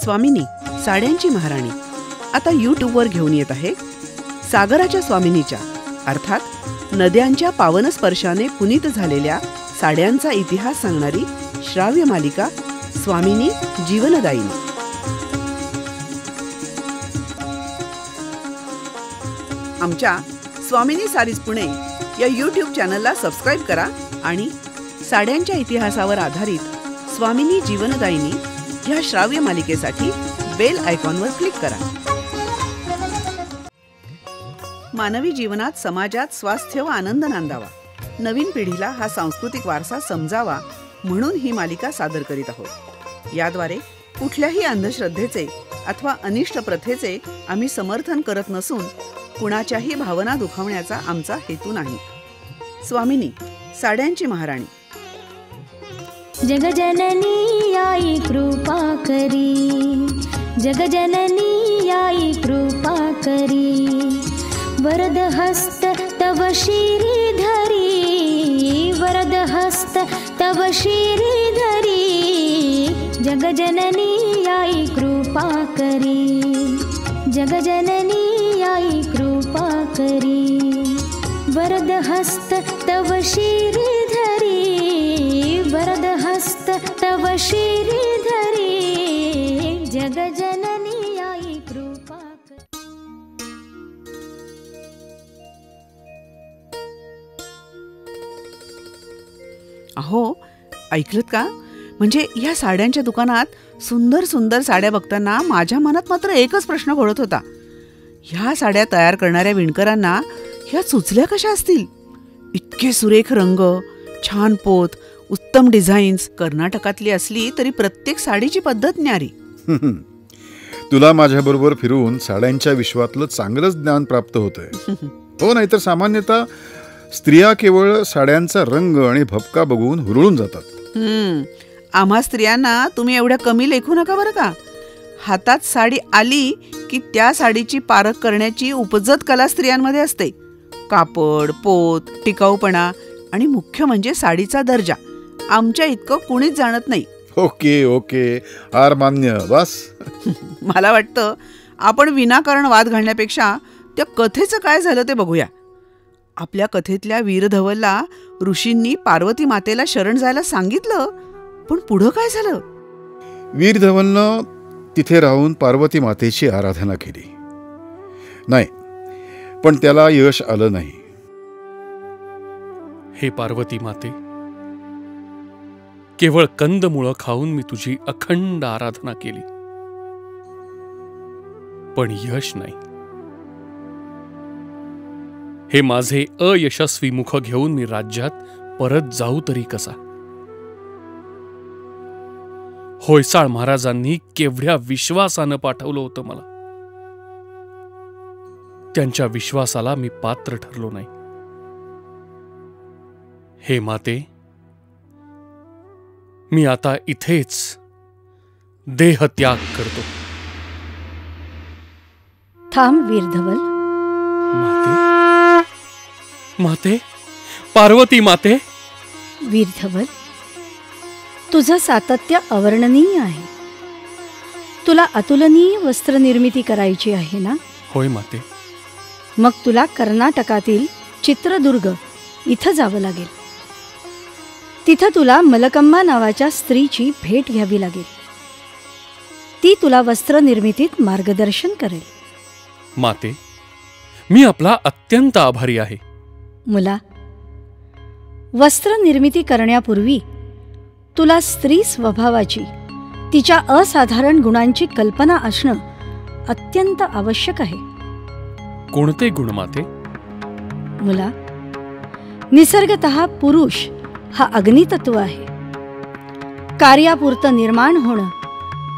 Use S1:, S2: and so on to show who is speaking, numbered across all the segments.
S1: स्वामिनी साड्यांची महाराणी आता यूट्यूबवर घेऊन येत आहे सागराच्या स्वामिनीच्या अर्थात नद्यांच्या पावन स्पर्शाने पुनीत झालेल्या साड्यांचा इतिहास सांगणारी श्राव्य मालिका स्वामिनी जीवनदायिनी. आमच्या स्वामिनी सारीज पुणे या यूट्यूब चॅनलला सबस्क्राईब करा आणि साड्यांच्या इतिहासावर आधारित स्वामिनी जीवनदायिनी ह्या श्राव्य मालिकेसाठी बेल आयकॉनवर क्लिक करा. मानवी जीवनात समाजात स्वास्थ्य व आनंद नांदावा, नवीन पिढीला हा सांस्कृतिक वारसा समजावा म्हणून ही मालिका सादर करीत आहोत. याद्वारे कुठल्याही अंधश्रद्धेचे अथवा अनिष्ट प्रथेचे आम्ही समर्थन करत नसून कुणाच्याही भावना दुखावण्याचा आमचा हेतू नाही. स्वामिनी साड्यांची महाराणी.
S2: जगजननी आई कृपा करी, जगजननी आई कृपा करी, वरद हस्त तव श्रीधरी, वरद हस्त तव श्रीधरी, जगजननी आई कृपा करी, जगजननी आई कृपा करी, वरद हस्त तव श्रीधरी, वरद हस्त तव श्रीधरी, जगजननी आई कृपा करी.
S1: अहो ऐकलत का? म्हणजे या साड्यांच्या दुकानात सुंदर सुंदर साड्या बघताना माझ्या मनात मात्र एकच प्रश्न घोळत होता. ह्या साड्या तयार करणाऱ्या विणकरांना ह्या सुचल्या कशा असतील? इतके सुरेख रंग, छान पोत, उत्तम डिझाईन्स. कर्नाटकातली असली तरी प्रत्येक साडीची पद्धत न्यारी.
S3: तुला माझ्याबरोबर फिरून साड्यांच्या विश्वातलं चांगलंच ज्ञान प्राप्त होतंय. हो, नाहीतर सामान्यतः स्त्रिया केवळ साड्यांचा रंग आणि भपका बघून हुरळून जातात.
S1: आम्हा स्त्रियांना तुम्ही एवढ्या कमी लेखू नका बरं का. हातात साडी आली की त्या साडीची पारख करण्याची उपजत कला स्त्रियांमध्ये असते. कापड, पोत, टिकाऊपणा आणि मुख्य म्हणजे साडीचा दर्जा आमच्या इतकं कुणीच जाणत नाही.
S3: ओके ओके, हार मान्य, बस.
S1: मला वाटतं आपण विनाकारण वाद घालण्यापेक्षा त्या कथेचं काय झालं ते बघूया. आपल्या कथेतल्या वीरधवलला ऋषींनी पार्वती मातेला शरण जायला सांगितलं, पण पुढं काय झालं?
S3: वीरधवलनं तिथे राहून पार्वती मातेची आराधना केली. नाही, पण त्याला यश आलं नाही.
S4: हे पार्वती माते, केवळ कंदमुळं खाऊन मी तुझी अखंड आराधना केली, पण यश नाही. हे माझे अयशस्वी मुख घेऊन मी राज्यात परत जाऊ तरी कसा? होयसाळ महाराजांनी केवढ्या विश्वासानं पाठवलं होतं मला. त्यांच्या विश्वासाला मी पात्र ठरलो नाही. हे माते, मी आता इथेच देहत्याग करतो.
S5: थांब वीरधवल.
S4: माते, माते, पार्वती माते.
S5: वीरधवल, तुझं सातत्य अवर्णनीय आहे. तुला अतुलनीय वस्त्र निर्मिती करायची आहे ना?
S4: होय माते.
S5: मग तुला कर्नाटकातील चित्रदुर्ग इथं जावं लागेल. तिथं तुला मलकम्मा नावाच्या स्त्रीची भेट घ्यावी लागेल. ती तुला वस्त्र निर्मितीत मार्गदर्शन करेल.
S4: माते, मी आपला अत्यंत आभारी आहे.
S5: मुला, वस्त्र निर्मिती करण्यापूर्वी तुला स्त्री स्वभावाची, तिच्या असाधारण गुणांची कल्पना असणं अत्यंत आवश्यक आहे.
S4: कोणते गुण माते?
S5: मुला, निसर्गतः पुरुष हा अग्नितत्व आहे. कार्यापुरतं निर्माण होणं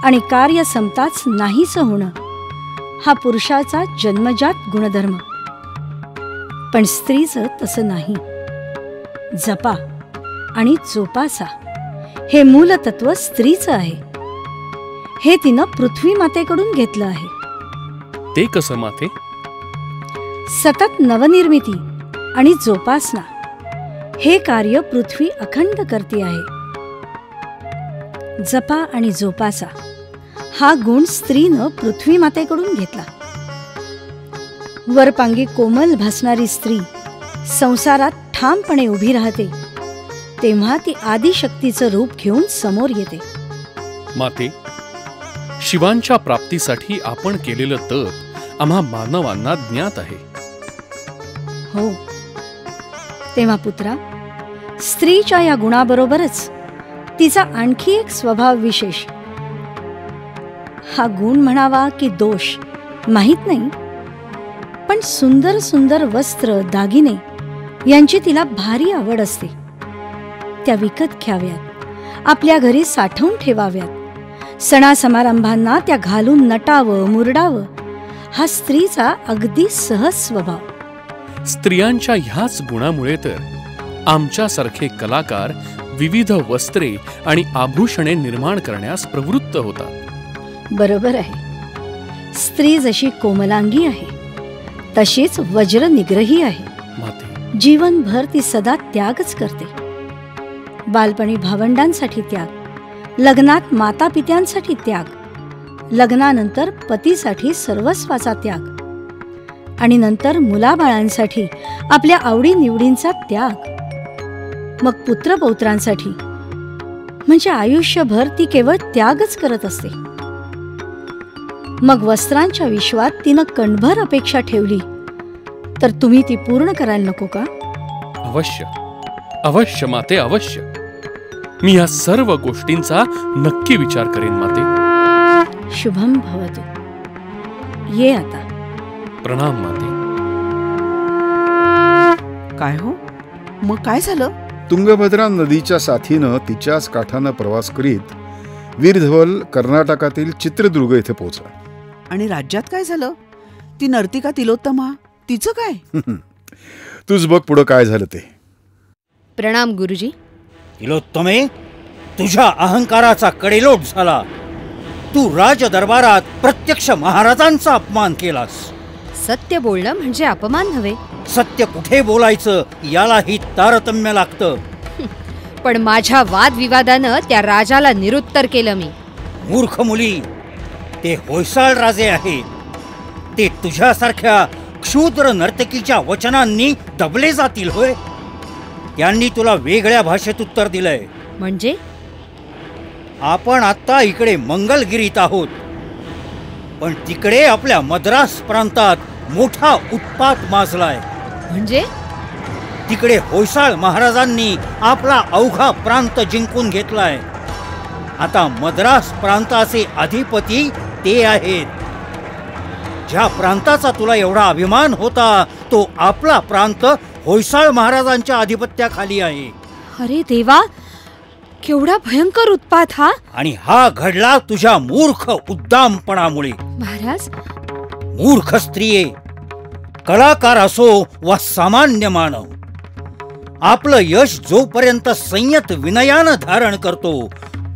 S5: आणि कार्य संपताच नाहीसं होणं हा पुरुषाचा जन्मजात गुणधर्म. पण स्त्रीचं तसं नाही. जपा आणि जोपासा हे मूलतत्व स्त्रीचं आहे. हे तिनं पृथ्वी मातेकडून घेतलं आहे.
S4: ते कसं माते?
S5: सतत नवनिर्मिती आणि जोपासना हे कार्य पृथ्वी अखंड करते आहे. जपा आणि जोपासा हा गुण स्त्रीनं पृथ्वी मातेकडून घेतला. वरपांगी कोमल भासणारी स्त्री संसारात ठामपणे उभी राहते तेव्हा ती आदिशक्तीचं रूप घेऊन समोर येते.
S4: माते, शिवांच्या प्राप्तीसाठी आपण केलेलं तप आम्हा मानवांना ज्ञात आहे.
S5: हो, तेव्हा पुत्रा, स्त्रीच्या या गुणाबरोबरच तिचा आणखी एक स्वभाव विशेष, हा गुण म्हणावा की दोष माहीत नाही, पण सुंदर सुंदर वस्त्र दागिने यांची तिला भारी आवड असते. त्या विकत घ्याव्यात, आपल्या घरी साठवून ठेवाव्यात, सणासमारंभांना त्या घालून नटावं मुरडावं, हा स्त्रीचा अगदी सहज स्वभाव.
S4: स्त्रियांच्या ह्याच गुणामुळे तर आमच्यासारखे कलाकार विविध वस्त्रे आणि आभूषणे निर्माण करण्यास प्रवृत्त होतात.
S5: बरोबर आहे. स्त्री जशी कोमलांगी आहे तशीच वज्र निग्रही आहे.
S4: माते,
S5: जीवनभर ती सदा त्यागच करते. बालपणी भावंडांसाठी त्याग, लग्नात मातापित्यांसाठी त्याग, लग्नानंतर पतीसाठी सर्वस्वाचा त्याग आणि नंतर मुलाबाळांसाठी आपल्या आवडीनिवडींचा त्याग, मग पुत्रपौत्रांसाठी, म्हणजे आयुष्यभर ती केवळ त्यागच करत असते. मग वस्त्रांच्या विश्वात तिनं कणभर अपेक्षा ठेवली तर तुम्ही ती पूर्ण करायला नको का?
S4: अवश्य अवश्य माते, अवश्य. मी या सर्व गोष्टींचा नक्की विचार करेन माते.
S5: शुभम भवतु. ये आता.
S4: प्रणाम माते.
S1: काय हो, मग काय झालं?
S3: तुंगभद्रा नदीच्या साथीनं तिच्याच काठानं प्रवास करीत वीरधवल कर्नाटकातील चित्रदुर्ग येथे पोहोचला.
S1: आणि राज्यात काय झालं? ती नर्तिका तिलोत्तमा, तिचं काय?
S3: तूच बघ पुढं काय झालं ते.
S6: प्रणाम गुरुजी.
S7: तिलोत्तमे, तुझ्या अहंकाराचा कडेलोट झाला. तू राजदरबारात प्रत्यक्ष महाराजांचा अपमान केलास.
S6: सत्य बोलणं म्हणजे अपमान नव्हे.
S7: सत्य कुठे बोलायचं यालाही तारतम्य लागतं.
S6: पण माझ्या वादविवादानं त्या राजाला निरुत्तर केलं मी.
S7: मूर्ख मुली, ते होयसाळ राजे आहेत. ते तुझ्यासारख्या क्षुद्र नर्तकीच्या वचनांनी दबले जातील होय? त्यांनी तुला वेगळ्या भाषेत उत्तर दिलंय.
S6: म्हणजे?
S7: आपण आता इकडे मंगलगिरीत आहोत, पण तिकडे आपल्या मद्रास प्रांतात मोठा उत्पात माजलाय.
S6: म्हणजे?
S7: तिकडे होयसाळ महाराजांनी आपला अवघा प्रांत जिंकून घेतलाय. आता मद्रास प्रांताचे अधिपती ते आहेत. ज्या प्रांताचा तुला एवढा अभिमान होता तो आपला प्रांत होयसाळ महाराजांच्या अधिपत्याखाली आहे.
S6: अरे देवा, केवढा भयंकर उत्पात हा.
S7: आणि हा घडला तुझ्या मूर्ख उद्दामपणामुळे.
S6: महाराज,
S7: मूर्ख स्त्रिये, कलाकार असो वा सामान्य मानव, आपलं यश जोपर्यंत संयत विनयानं धारण करतो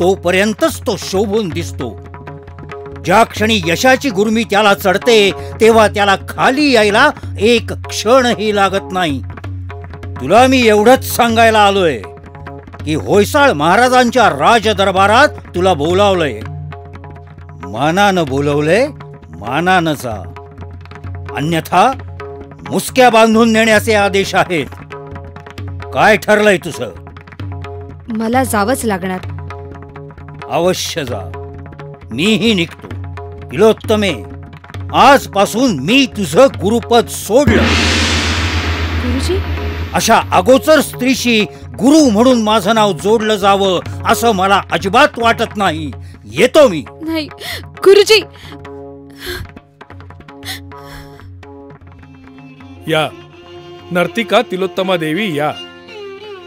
S7: तोपर्यंतच तो शोभून दिसतो. ज्या क्षणी यशाची गुरमी त्याला चढते तेव्हा त्याला खाली यायला एक क्षणही लागत नाही. तुला मी एवढंच सांगायला आलोय की होयसाळ महाराजांच्या राजदरबारात तुला बोलावलंय. मानानं बोलवलंय, मानानं जा, अन्यथा मुसक्या बांधून नेण्याचे आदेश आहेत. काय ठरलंय तुझं?
S6: मला जावंच लागणार.
S7: अवश्य जा, मीही निघतो. तिलोत्तमे, आजपासून मी तुझं गुरुपद सोडलं.
S6: गुरुजी,
S7: अशा अगोचर स्त्रीशी गुरु म्हणून माझं नाव जोडलं जावं असं मला अजिबात वाटत नाही. येतो मी.
S6: नाही गुरुजी.
S4: या नर्तिका तिलोत्तमा देवी, या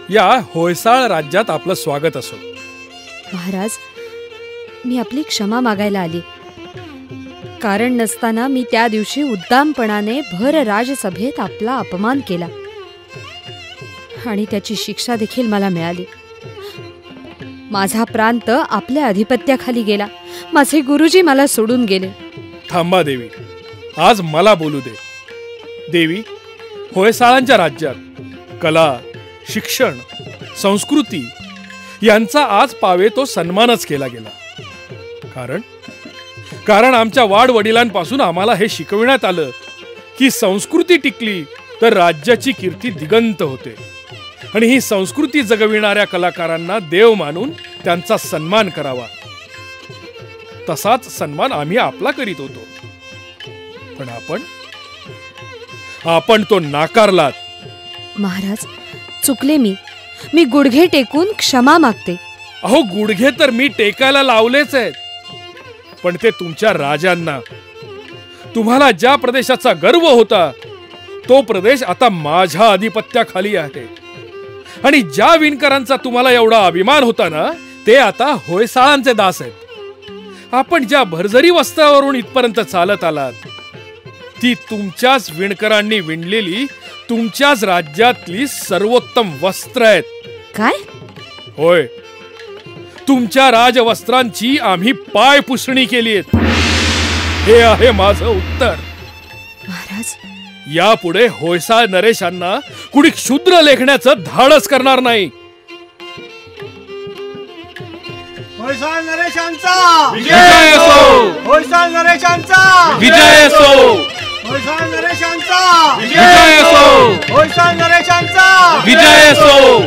S4: या होयसाळ राज्यात आपलं स्वागत असो.
S6: महाराज, मी आपली क्षमा मागायला आली. कारण नसताना मी त्या दिवशी उद्दामपणाने भर राजसभेत आपला अपमान केला आणि त्याची शिक्षा देखील मला मिळाली. माझा प्रांत आपल्या अधिपत्याखाली गेला. माझे गुरुजी मला सोडून गेले.
S4: थांबा देवी, आज मला बोलू दे. देवी, होयसाळांच्या राज्यात कला, शिक्षण, संस्कृती यांचा आज पावे तो सन्मानच केला गेला. कारण कारण आमच्या वाडवडिलांपासून आम्हाला हे शिकविण्यात आलं की संस्कृती टिकली तर राज्याची कीर्ती दिगंत होते आणि ही संस्कृती जगविणाऱ्या कलाकारांना देव मानून त्यांचा सन्मान करावा. तसाच सन्मान आम्ही आपला करीत होतो. पण आपण तो नाकारलात.
S6: महाराज, चुकले मी गुडघे टेकून क्षमा मागते.
S4: अहो, गुडघे तर मी टेकायला लावलेच आहेत, पण ते तुमच्या राजांना. तुम्हाला ज्या प्रदेशाचा गर्व होता तो प्रदेश आता माझ्या आधिपत्याखाली आहे. आणि ज्या विणकरांचा तुम्हाला एवढा अभिमान होता ना, ते आता होयसाळांचे दास आहेत. आपण ज्या भरजरी वस्त्रावरून इथपर्यंत चालत आलात ती तुमच्याच विणकरांनी विणलेली तुमच्याच राज्यातली सर्वोत्तम वस्त्र आहेत.
S6: काय?
S4: होय, तुमच्या राजवस्त्रांची आम्ही पाय पुसणी केली आहे. हे आहे माझं उत्तर.
S6: महाराज,
S4: यापुढे होयसाळ नरेशांना कुणी क्षुद्र लेखण्याचं धाडस करणार नाही.
S8: होयसाळ नरेशांचा
S4: विजय असो!
S8: होयसाळ नरेशांचा
S4: विजय असो!
S8: होयसाळ नरेशांचा
S4: विजय असो!
S8: होयसाळ नरेशांचा
S4: विजय असो!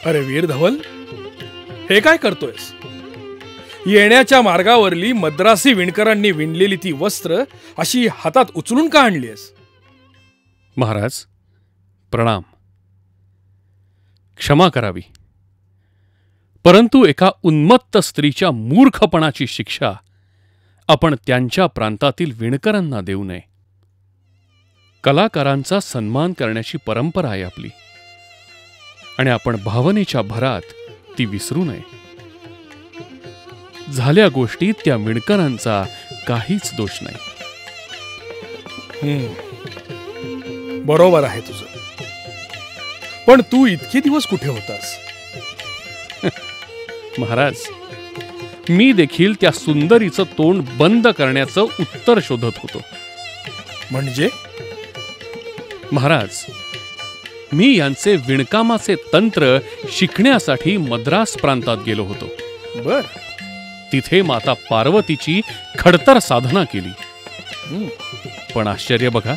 S4: अरे वीर धवल, हे काय करतोयस? येण्याच्या मार्गावरली मद्रासी विणकरांनी विणलेली ती वस्त्र अशी हातात उचलून का आणलीस?
S9: महाराज, प्रणाम. क्षमा करावी, परंतु एका उन्मत्त स्त्रीच्या मूर्खपणाची शिक्षा आपण त्यांच्या प्रांतातील विणकरांना देऊ नये. कलाकारांचा सन्मान करण्याची परंपरा आहे आपली, आणि आपण भावनेच्या भरात ती विसरू नये. झाल्या गोष्टीत त्या विणकरांचा काहीच दोष नाही.
S4: बरोबर आहे तुझं, पण तू इतके दिवस कुठे होतास?
S9: महाराज, मी देखील त्या सुंदरीचं तोंड बंद करण्याचं उत्तर शोधत होतो.
S4: म्हणजे?
S9: महाराज, मी यांचे विणकामाचे तंत्र शिकण्यासाठी मद्रास प्रांतात गेलो होतो.
S4: बर.
S9: तिथे माता पार्वतीची खडतर साधना केली. पण आश्चर्य बघा,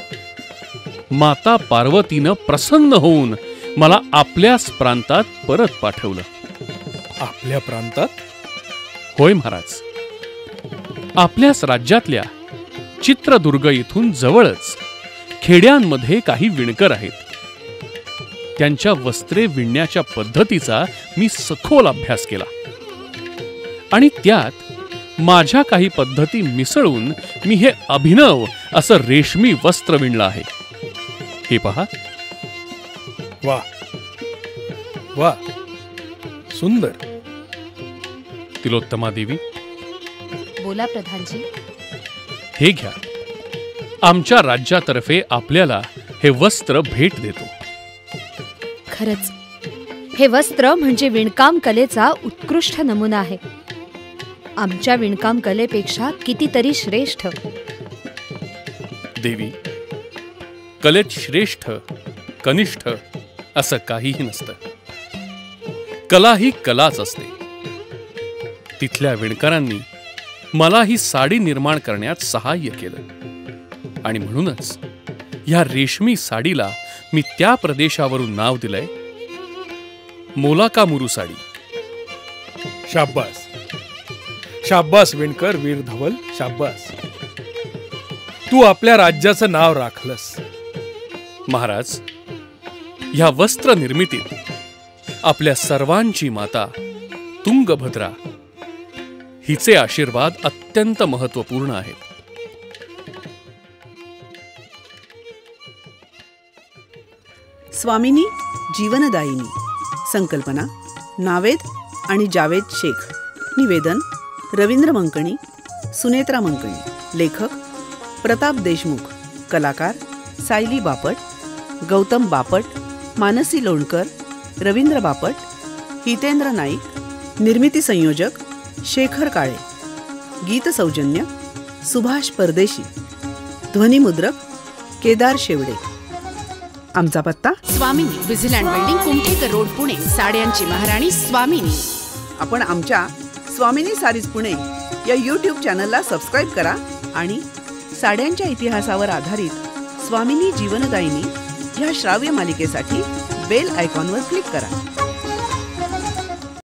S9: माता पार्वतीनं प्रसन्न होऊन मला आपल्याच प्रांतात परत पाठवलं.
S4: आपल्या प्रांतात?
S9: होय महाराज, आपल्याच राज्यातल्या चित्रदुर्ग इथून जवळच खेड्यांमध्ये काही विणकर आहेत. त्यांच्या वस्त्रे विणण्याच्या पद्धतीचा मी सखोल अभ्यास केला आणि त्यात माझ्या काही पद्धती मिसळून मी हे अभिनव असं रेशमी वस्त्र विणलं आहे. हे पहा.
S4: वा वा, सुंदर.
S9: तिलोत्तमा देवी,
S6: बोला प्रधानजी.
S9: हे घ्या, आमच्या राज्यातर्फे आपल्याला हे वस्त्र भेट देतो.
S6: खरंच हे वस्त्र म्हणजे विणकाम कलेचा उत्कृष्ट नमुना आहे. आमच्या विणकाम कलेपेक्षा कितीतरी श्रेष्ठ.
S9: देवी, कलेत श्रेष्ठ कनिष्ठ असं काहीही नसतं. कला ही कलाच असते. तिथल्या विणकरांनी मला ही साडी निर्माण करण्यात सहाय्य केलं आणि म्हणूनच या रेशमी साडीला मी त्या प्रदेशावरून नाव दिलंय मोलाकामुरू साडी.
S4: शाब्बास, शाब्बास विणकर वीर धवल, शाब्बास. तू आपल्या राज्याचं नाव राखलंस.
S9: महाराज, ह्या वस्त्र निर्मितीत आपल्या सर्वांची माता तुंगभद्रा हिचे आशीर्वाद अत्यंत महत्त्वपूर्ण आहेत.
S1: स्वामिनी जीवनदायिनी. संकल्पना नावेद आणि जावेद शेख. निवेदन रवींद्र मंकणी, सुनेत्रा मंकणी. लेखक प्रताप देशमुख. कलाकार सायली बापट, गौतम बापट, मानसी लोणकर, रवींद्र बापट, हितेंद्र नाईक. निर्मिती संयोजक शेखर काळे. गीत सौजन्य सुभाष परदेशी. ध्वनिमुद्रक केदार शेवडे. आमचा पत्ता
S10: स्वामिनी, विझिलँड बिल्डिंग, कुमठेकर रोड, पुणे. साड्यांची महाराणी स्वामिनी.
S1: आपण आमच्या स्वामिनी सारीज पुणे या यूट्यूब चॅनलला सबस्क्राईब करा आणि साड्यांच्या इतिहासावर आधारित स्वामिनी जीवनदायिनी ह्या श्राव्य मालिकेसाठी बेल आयकॉनवर क्लिक करा.